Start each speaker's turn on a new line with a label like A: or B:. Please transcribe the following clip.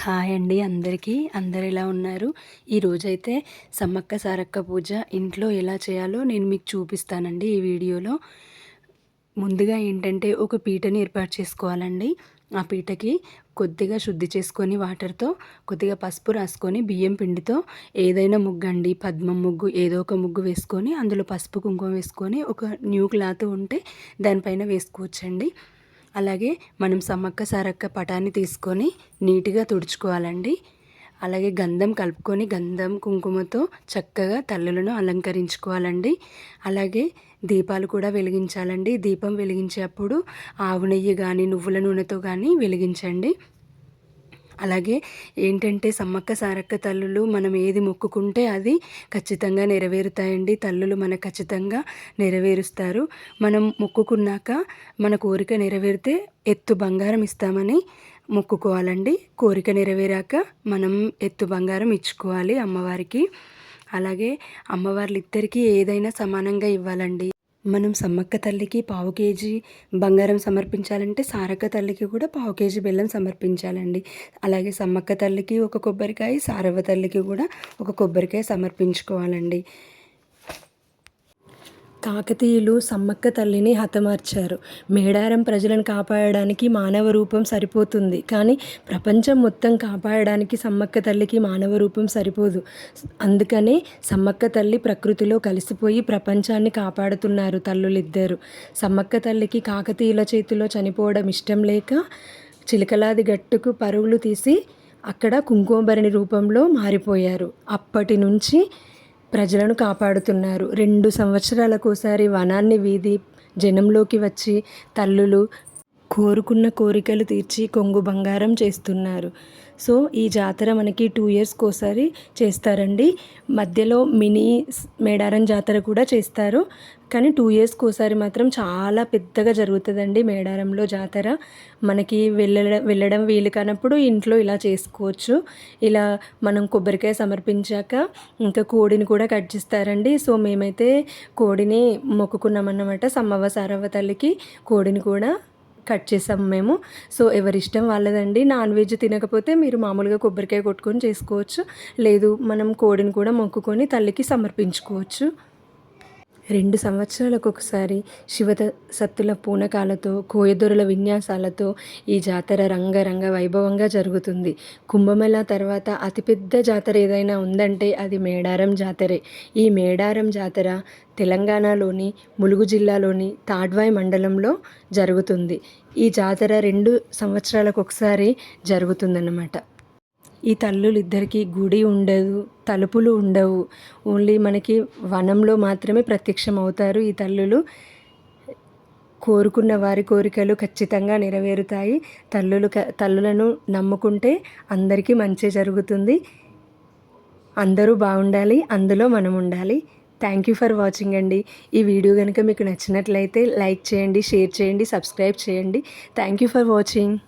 A: Hi అండి అందరికీ. అందరు ఎలా ఉన్నారు? ఈరోజైతే సమ్మక్క సారక్క పూజ ఇంట్లో ఎలా చేయాలో నేను మీకు చూపిస్తానండి ఈ వీడియోలో. ముందుగా ఏంటంటే ఒక పీటని ఏర్పాటు చేసుకోవాలండి. ఆ పీటకి కొద్దిగా శుద్ధి చేసుకొని వాటర్తో కొద్దిగా పసుపు రాసుకొని బియ్యం పిండితో ఏదైనా ముగ్గండి, పద్మం ముగ్గు ఏదో ఒక ముగ్గు వేసుకొని అందులో పసుపు కుంకుమ వేసుకొని ఒక న్యూ క్లాత్ ఉంటే దానిపైన వేసుకోవచ్చండి. అలాగే మనం సమ్మక్క సారక్క పటాన్ని తీసుకొని నీట్గా తుడుచుకోవాలండి. అలాగే గంధం కలుపుకొని గంధం కుంకుమతో చక్కగా తల్లులను అలంకరించుకోవాలండి. అలాగే దీపాలు కూడా వెలిగించాలండి. దీపం వెలిగించేటప్పుడు ఆవు నెయ్యి కానీ నువ్వుల నూనెతో కానీ వెలిగించండి. అలాగే ఏంటంటే సమ్మక్క సారక్క తల్లులు మనం ఏది మొక్కుకుంటే అది ఖచ్చితంగా నెరవేరుతాయండి. తల్లులు మనకు ఖచ్చితంగా నెరవేరుస్తారు. మనం మొక్కుకున్నాక మన కోరిక నెరవేరితే ఎత్తు బంగారం ఇస్తామని మొక్కుకోవాలండి. కోరిక నెరవేరాక మనం ఎత్తు బంగారం ఇచ్చుకోవాలి అమ్మవారికి. అలాగే అమ్మవార్లిద్దరికీ ఏదైనా సమానంగా ఇవ్వాలండి. మనం సమ్మక్క తల్లికి పావు కేజీ బంగారం సమర్పించాలంటే సారక్క తల్లికి కూడా పావు కేజీ బెల్లం సమర్పించాలండి. అలాగే సమ్మక్క తల్లికి ఒక కొబ్బరికాయ, సారవ్వ తల్లికి కూడా ఒక కొబ్బరికాయ సమర్పించుకోవాలండి. కాకతీయులు సమ్మక్క తల్లిని హతమార్చారు. మేడారం ప్రజలను కాపాడడానికి మానవ రూపం సరిపోతుంది, కానీ ప్రపంచం మొత్తం కాపాడడానికి సమ్మక్క తల్లికి మానవ రూపం సరిపోదు. అందుకనే సమ్మక్క తల్లి ప్రకృతిలో కలిసిపోయి ప్రపంచాన్ని కాపాడుతున్నారు తల్లులిద్దరు. సమ్మక్క తల్లికి కాకతీయుల చేతిలో చనిపోవడం ఇష్టం లేక చిలకలాది గట్టుకు పరుగులు తీసి అక్కడ కుంకుమభరణి రూపంలో మారిపోయారు. అప్పటి నుంచి ప్రజలను కాపాడుతున్నారు. 2 సంవత్సరాలకోసారి వనాన్ని వీధి జనంలోకి వచ్చి తల్లులు కోరుకున్న కోరికలు తీర్చి కొంగు బంగారం చేస్తున్నారు. సో ఈ జాతర మనకి 2 ఇయర్స్కి ఒకసారి చేస్తారండి. మధ్యలో మినీ మేడారం జాతర కూడా చేస్తారు, కానీ 2 ఇయర్స్కి ఒకసారి మాత్రం చాలా పెద్దగా జరుగుతుందండి మేడారంలో జాతర. మనకి వెళ్ళడం వీలు కానప్పుడు ఇంట్లో ఇలా చేసుకోవచ్చు. ఇలా మనం కొబ్బరికాయ సమర్పించాక ఇంకా కోడిని కూడా కట్ చేస్తారండి. సో మేమైతే కోడిని మొక్కుకున్నామన్నమాట. సమ్మవ్వ సారవ్వ తల్లికి కోడిని కూడా కట్ చేసాము మేము. సో ఎవరిష్టం వాళ్ళదండి. నాన్ వెజ్ తినకపోతే మీరు మామూలుగా కొబ్బరికాయ కొట్టుకొని చేసుకోవచ్చు. లేదు మనం కోడిని కూడా మొక్కుకొని తల్లికి సమర్పించుకోవచ్చు. 2 సంవత్సరాలకు ఒకసారి సత్తుల పూనకాలతో కోయదొరల విన్యాసాలతో ఈ జాతర రంగరంగ వైభవంగా జరుగుతుంది. కుంభమేళ తర్వాత అతిపెద్ద జాతర ఏదైనా ఉందంటే అది మేడారం జాతరే. ఈ మేడారం జాతర తెలంగాణలోని ములుగు జిల్లాలోని తాడ్వాయి మండలంలో జరుగుతుంది. ఈ జాతర 2 సంవత్సరాలకు ఒకసారి జరుగుతుందన్నమాట. ఈ తల్లులిద్దరికీ గుడి ఉండదు, తలుపులు ఉండవు. ఓన్లీ మనకి వనంలో మాత్రమే ప్రత్యక్షం అవుతారు ఈ తల్లులు. కోరుకున్న వారి కోరికలు ఖచ్చితంగా నెరవేరుతాయి. తల్లులను నమ్ముకుంటే అందరికీ మంచి జరుగుతుంది. అందరూ బాగుండాలి, అందులో మనం ఉండాలి. థ్యాంక్ యూ ఫర్ వాచింగ్ అండి. ఈ వీడియో కనుక మీకు నచ్చినట్లయితే లైక్ చేయండి, షేర్ చేయండి, సబ్స్క్రైబ్ చేయండి. Thank you for watching.